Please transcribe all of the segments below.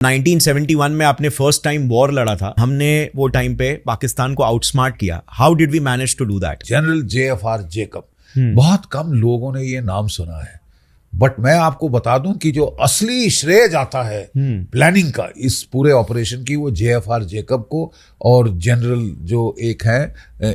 1971 में आपने first time war लड़ा था, हमने वो टाइम पे पाकिस्तान को आउटस्मार्ट किया. How did we manage to do that? General JFR Jacob. बहुत कम लोगों ने ये नाम सुना है, बट मैं आपको बता दूं कि जो असली श्रेय जाता है प्लानिंग का इस पूरे ऑपरेशन की, वो JFR जेकब को और जनरल जो एक है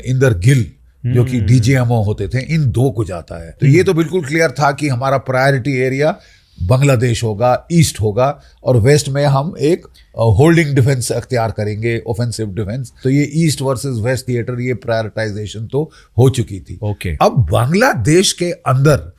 इंदर गिल जो कि DGMO होते थे, इन दो को जाता है. तो ये तो बिल्कुल क्लियर था कि हमारा प्रायोरिटी एरिया बांग्लादेश होगा, ईस्ट होगा, और वेस्ट में हम एक होल्डिंग डिफेंस अख्तियार करेंगे, ऑफेंसिव डिफेंस. तो ये ईस्ट वर्सेस वेस्ट थिएटर, ये प्रायोरिटाइजेशन तो हो चुकी थी. Okay. अब बांग्लादेश के अंदर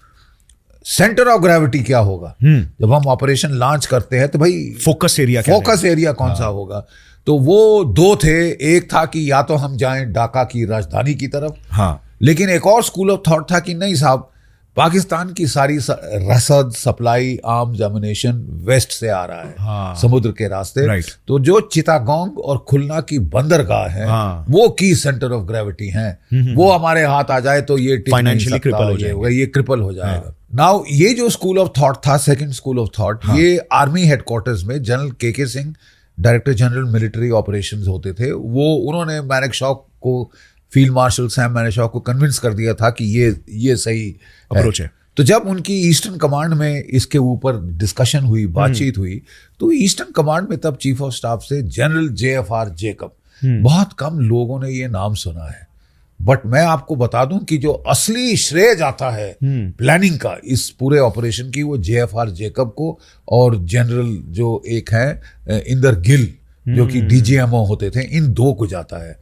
सेंटर ऑफ ग्रेविटी क्या होगा? जब हम ऑपरेशन लॉन्च करते हैं तो भाई फोकस एरिया कौन सा होगा? तो वो दो थे. एक था कि या तो हम जाएं ढाका की राजधानी की तरफ, लेकिन एक और स्कूल ऑफ थॉट था कि नहीं साहब, पाकिस्तान की सारी रसद, सप्लाई, आर्म्स, एमुनेशन वेस्ट से आ रहा है, समुद्र के रास्ते. तो जो चिटागोंग और खुलना की बंदरगाह है, वो की सेंटर ऑफ ग्रेविटी हैं. वो हमारे हाथ आ जाए तो ये फाइनेंशियली क्रिपल हो जाएगा, ये क्रिपल हो जाएगा. नाउ ये जो स्कूल ऑफ थॉट था, सेकंड स्कूल ऑफ थॉट, ये आर्मी हेडक्वार्टर्स में general KK Singh, director general military operations होते थे. वो उन्होंने मानेकशॉ को, फील्ड मार्शल सैम मानेकशॉ को कन्विंस कर दिया था कि ये सही अप्रोच है. तो जब उनकी ईस्टर्न कमांड में इसके ऊपर डिस्कशन हुई, बातचीत हुई, तो ईस्टर्न कमांड में तब चीफ ऑफ स्टाफ से जनरल JFR जेकब. बहुत कम लोगों ने ये नाम सुना है, बट मैं आपको बता दूं कि जो असली श्रेय जाता है प्लानिंग का इस पूरे ऑपरेशन की, वो JFR जेकब को और जनरल जो एक है इंदर गिल जो कि DGMO होते थे, इन दो को जाता है.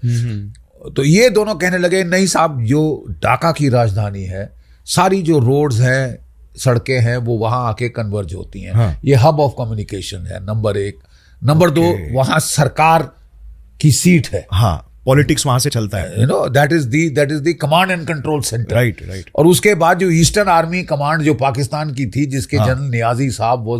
तो ये दोनों कहने लगे नहीं साहब, जो ढाका की राजधानी है, सारी जो रोड्स हैं, सड़कें हैं, वो वहां आके कन्वर्ज होती हैं. ये हब ऑफ कम्युनिकेशन है, नंबर 1. नंबर 2, वहां सरकार की सीट है. पॉलिटिक्स वहां से चलता है. You know, that is the command and control centre. Right. और उसके बाद जो ईस्टर्न आर्मी कमांड जो पाकिस्तान की थी, जिसके जनरल नियाजी साहब वो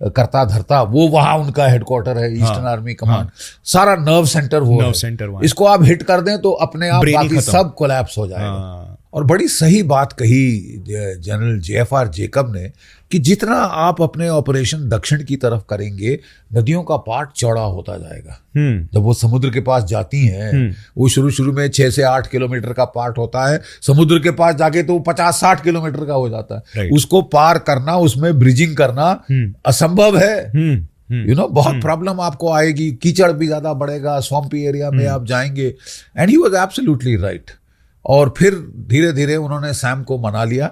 करता धरता, वो वहां उनका हेडक्वार्टर है, ईस्टर्न आर्मी कमांड. सारा नर्व सेंटर वो. इसको आप हिट कर दें तो अपने आप बाकी सब कोलैप्स हो जाएगा. और बड़ी सही बात कही जनरल JFR जेकब ने कि जितना आप अपने ऑपरेशन दक्षिण की तरफ करेंगे, नदियों का पार्ट चौड़ा होता जाएगा. जब वो समुद्र के पास जाती हैं, वो शुरू में 6 से 8 किलोमीटर का पार्ट होता है, समुद्र के पास जाके तो 50-60 किलोमीटर का हो जाता है. उसको पार करना, उसमें ब्रिजिंग करना असंभव है. यू नो, बहुत प्रॉब्लम आपको आएगी, कीचड़ भी ज्यादा बढ़ेगा, स्वम्पी एरिया में आप जाएंगे. And he was absolutely right. और फिर धीरे धीरे उन्होंने सैम को मना लिया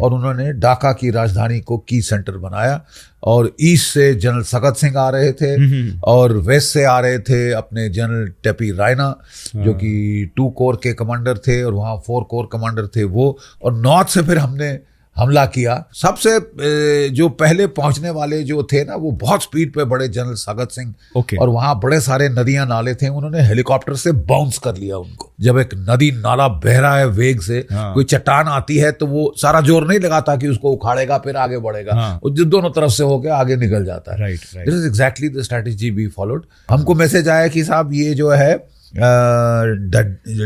और उन्होंने ढाका की राजधानी को की सेंटर बनाया. और ईस्ट से जनरल सगत सिंह आ रहे थे और वेस्ट से आ रहे थे अपने जनरल टेपी रायना, जो कि 2 कोर के कमांडर थे, और वहाँ 4 कोर कमांडर थे वो. और नॉर्थ से फिर हमने हमला किया. सबसे जो पहले पहुंचने वाले जो थे ना, वो बहुत स्पीड पे बड़े जनरल सगत सिंह. और वहां बड़े सारे नदियां नाले थे, उन्होंने हेलीकॉप्टर से बाउंस कर लिया उनको. जब एक नदी नाला बह रहा है वेग से, कोई चट्टान आती है, तो वो सारा जोर नहीं लगाता कि उसको उखाड़ेगा फिर आगे बढ़ेगा. वो दोनों तरफ से होकर आगे निकल जाता है. This is exactly the strategy we followed. हमको मैसेज आया कि साहब ये जो है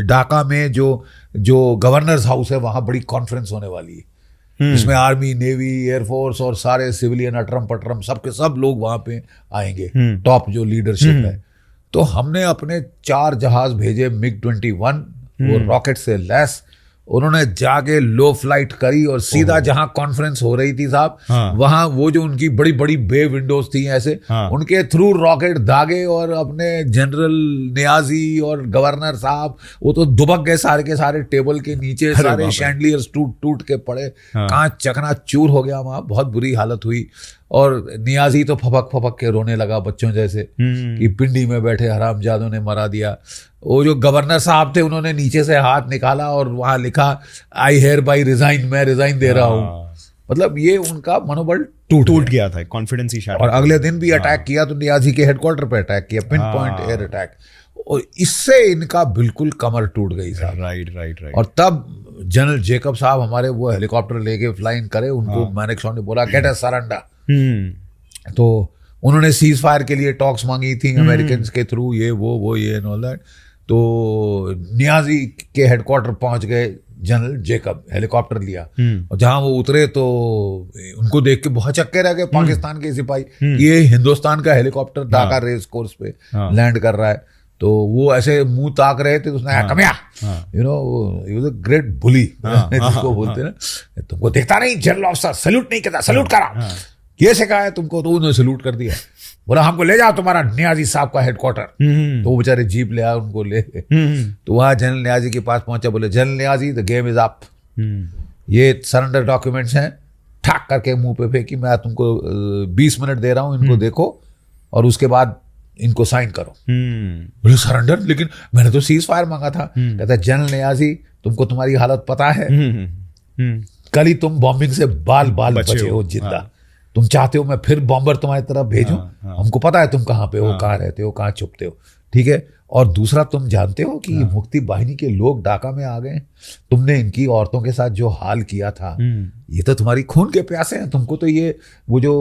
ढाका में जो गवर्नर्स हाउस है, वहां बड़ी कॉन्फ्रेंस होने वाली है, इसमें आर्मी, नेवी, एयरफोर्स और सारे सिविलियन अटरम पटरम सबके सब लोग वहां पे आएंगे, टॉप जो लीडरशिप है. तो हमने अपने 4 जहाज भेजे, MiG-21, वो रॉकेट से लैस. उन्होंने जाके लो फ्लाइट करी और सीधा जहां कॉन्फ्रेंस हो रही थी साहब, वहां वो जो उनकी बड़ी बड़ी बे विंडोज थी ऐसे, उनके थ्रू रॉकेट दागे और अपने जनरल नियाजी और गवर्नर साहब, वो तो दुबक गए सारे के सारे. टेबल के नीचे सारे शैंडलियर्स टूट के पड़े, कांच चकना चूर हो गया वहां. बहुत बुरी हालत हुई. और नियाजी तो फपक के रोने लगा बच्चों जैसे कि पिंडी में बैठे हरामजादों ने मरा दिया. वो जो गवर्नर साहब थे, उन्होंने नीचे से हाथ निकाला और वहां लिखा, आई हेयर बाई रिजाइन, मैं रिजाइन दे रहा हूं. मतलब ये उनका मनोबल टूट गया था, कॉन्फिडेंस ही शायद. और अगले दिन भी अटैक किया, तो नियाजी के हेडक्वार्टर पे अटैक किया, पिन पॉइंट एयर अटैक. और इससे इनका बिल्कुल कमर टूट गई साहब. राइट. और तब जनरल जेकब साहब हमारे वो हेलीकॉप्टर लेके फ्लाइंग करे. उनको मानेकशॉ ने बोला, गेट अ सरेंडर. तो उन्होंने सीज फायर के लिए टॉक्स मांगी थी अमेरिकन के थ्रू, ये वो ये एंड ऑल दैट. तो नियाजी के हेडक्वार्टर पहुंच गए जनरल जेकब हेलीकॉप्टर लिया, और जहां वो उतरे तो उनको देख के बहुत चक्के रह गए पाकिस्तान के सिपाही, ये हिंदुस्तान का हेलीकॉप्टर ढाका रेस कोर्स पे लैंड कर रहा है। तो वो ऐसे मुंह ताक रहे थे, तो उसने come here, you know, he was a great bully जिसको बोलते हैं ना, तुमको देखता नहीं जनरल ऑफिसर सैल्यूट नहीं करता, सैल्यूट करा, ये सिखाया है तुमको? तो उन्होंने सैल्यूट कर दिया, बोला हमको ले जाओ तुम्हारा नियाजी साहब का हेडक्वार्टर। तो वो बेचारे जीप ले आए, उनको ले गए। तो वहां जनरल नियाजी के पास पहुंचा, बोले general Niazi the game is up, ये सरेंडर डॉक्यूमेंट्स हैं, ठाक करके मुंह पे फेंकी, मैं तुमको 20 मिनट दे रहा हूं, इनको देखो और उसके बाद इनको साइन करो। बोले सरेंडर? लेकिन मैंने तो सीज फायर मांगा था। कहता है जनरल नियाजी तुमको तुम्हारी हालत पता है, कल ही तुम बॉम्बिंग से बाल बाल बचे हो जिंदा, तुम चाहते हो मैं फिर बॉम्बर तुम्हारी तरफ भेजूं? हमको पता है तुम कहाँ पे हो, कहाँ रहते हो, कहाँ छुपते हो, ठीक है। और दूसरा, तुम जानते हो कि मुक्ति बाहिनी के लोग ढाका में आ गए, तुमने इनकी औरतों के साथ जो हाल किया था, ये तो तुम्हारी खून के प्यासे हैं, तुमको तो ये वो जो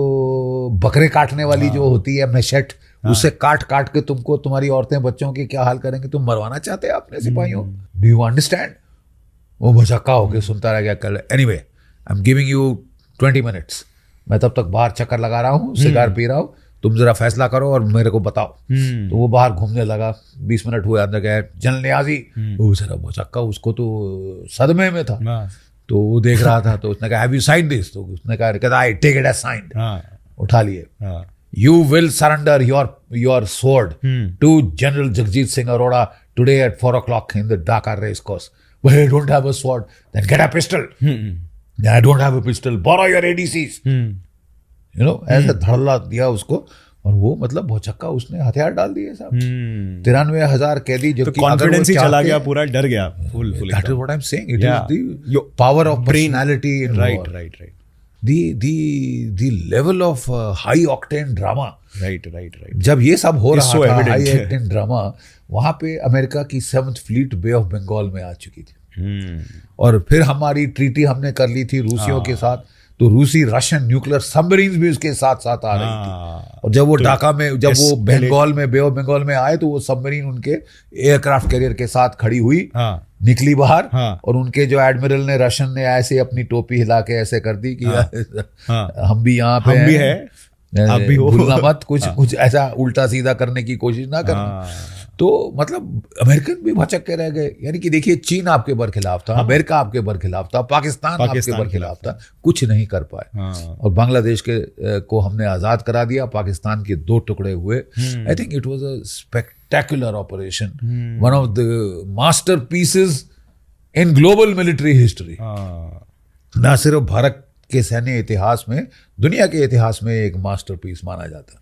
बकरे काटने वाली जो होती है मैशेट, उससे काट काट के तुमको तुम्हारी औरतें बच्चों के क्या हाल करेंगे, तुम मरवाना चाहते हैं अपने सिपाहियों, डू यू अंडरस्टैंड? वो भचक्का होके सुनता रह गया। कल anyway I am giving you 20 minutes, मैं तब तक बाहर चक्कर लगा रहा हूँ, सिगार पी रहा हूँ, तुम जरा फैसला करो और मेरे को बताओ। तो वो बाहर घूमने लगा, 20 मिनट हुए, अंदर गया जनरल नियाजी, वो बेचारा भचक्का, उसको तो सदमे में था, तो वो देख रहा था। तो उसने कहा हैव यू साइंड दिस? तो उसने कहा I take it as signed, उठा लिए। You will surrender your sword to General Jagjit Singh Arora today at 4 o'clock in the Dhaka race course. But I don't have a sword. Then get a pistol. I don't have a pistol. Borrow your ADCs. You know, ऐसे धड़ल्ला दिया उसको, और वो मतलब भौचक्का, उसने हथियार डाल दिए साहब। 93,000 कैदी, जो कॉन्फिडेंस ही चला गया, पूरा डर गया। That is what I'm saying. It is the power of personality in war. Right. The level of high octane drama. Right. जब ये सब हो रहा था, हाई octane ड्रामा, वहां पे अमेरिका की 7th fleet bay of Bengal में आ चुकी थी, और फिर हमारी ट्रीटी हमने कर ली थी रूसियों के साथ, तो रूसी रशियन न्यूक्लियर सबमरीन्स भी उसके साथ साथ आ रही थी। और जब वो ढाका में, जब वो बंगाल में, बे ऑफ बंगाल में आए, तो वो सबमरीन उनके एयरक्राफ्ट कैरियर के साथ खड़ी हुई, निकली बाहर, और उनके जो एडमिरल ने, रशियन ने ऐसे अपनी टोपी हिला के ऐसे कर दी कि हम भी यहाँ पे हैं, भूलना मत, कुछ ऐसा उल्टा सीधा करने की कोशिश ना करना। तो मतलब अमेरिकन भी भचक के रह गए। यानी कि देखिए, चीन आपके बरखिलाफ था, अमेरिका आपके बरखिलाफ था, पाकिस्तान आपके बरखिलाफ था, कुछ नहीं कर पाए। और बांग्लादेश को हमने आजाद करा दिया, पाकिस्तान के 2 टुकड़े हुए। I think it was a spectacular operation, one of the masterpieces in global military history. ना सिर्फ भारत के सैन्य इतिहास में, दुनिया के इतिहास में एक मास्टरपीस माना जाता है।